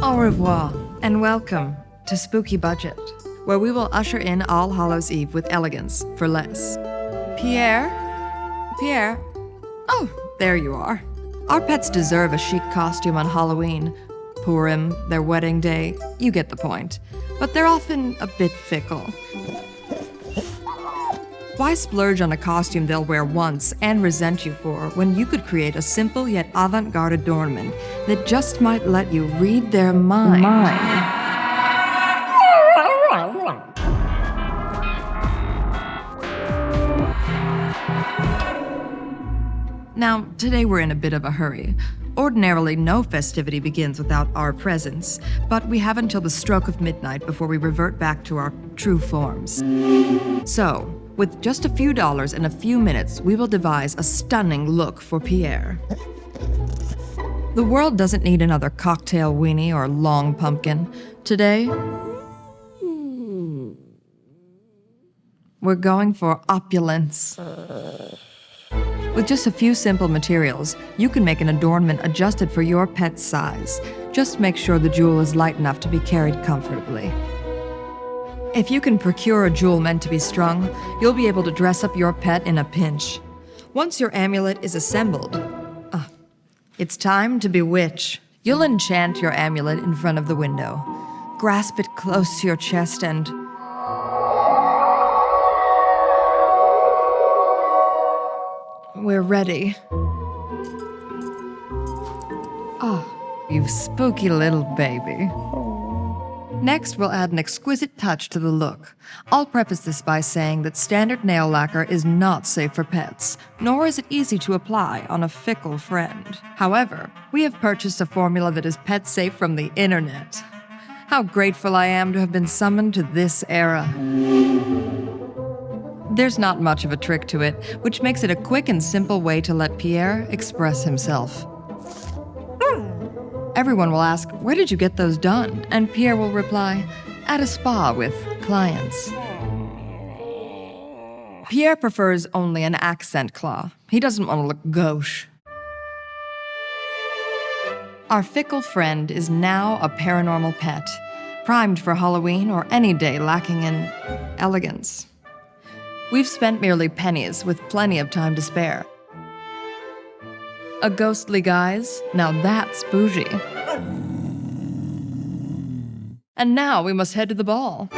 Au revoir, and welcome to Spooky Budget, where we will usher in All Hallows Eve with elegance for less. Pierre? Pierre? Oh, there you are. Our pets deserve a chic costume on Halloween. Purim, their wedding day, you get the point. But they're often a bit fickle. Why splurge on a costume they'll wear once and resent you for when you could create a simple yet avant-garde adornment that just might let you read their mind? Now, today we're in a bit of a hurry. Ordinarily, no festivity begins without our presence, but we have until the stroke of midnight before we revert back to our true forms. So, with just a few dollars and a few minutes, we will devise a stunning look for Pierre. The world doesn't need another cocktail weenie or long pumpkin. Today, we're going for opulence. With just a few simple materials, you can make an adornment adjusted for your pet's size. Just make sure the jewel is light enough to be carried comfortably. If you can procure a jewel meant to be strung, you'll be able to dress up your pet in a pinch. Once your amulet is assembled, it's time to bewitch. You'll enchant your amulet in front of the window. Grasp it close to your chest and... we're ready. Oh, you spooky little baby. Next, we'll add an exquisite touch to the look. I'll preface this by saying that standard nail lacquer is not safe for pets, nor is it easy to apply on a fickle friend. However, we have purchased a formula that is pet safe from the internet. How grateful I am to have been summoned to this era. There's not much of a trick to it, which makes it a quick and simple way to let Pierre express himself. Everyone will ask, where did you get those done? And Pierre will reply, at a spa with clients. Pierre prefers only an accent claw. He doesn't want to look gauche. Our fickle friend is now a paranormal pet, primed for Halloween or any day lacking in elegance. We've spent merely pennies with plenty of time to spare. A ghostly guise? Now that's bougie. And now we must head to the ball.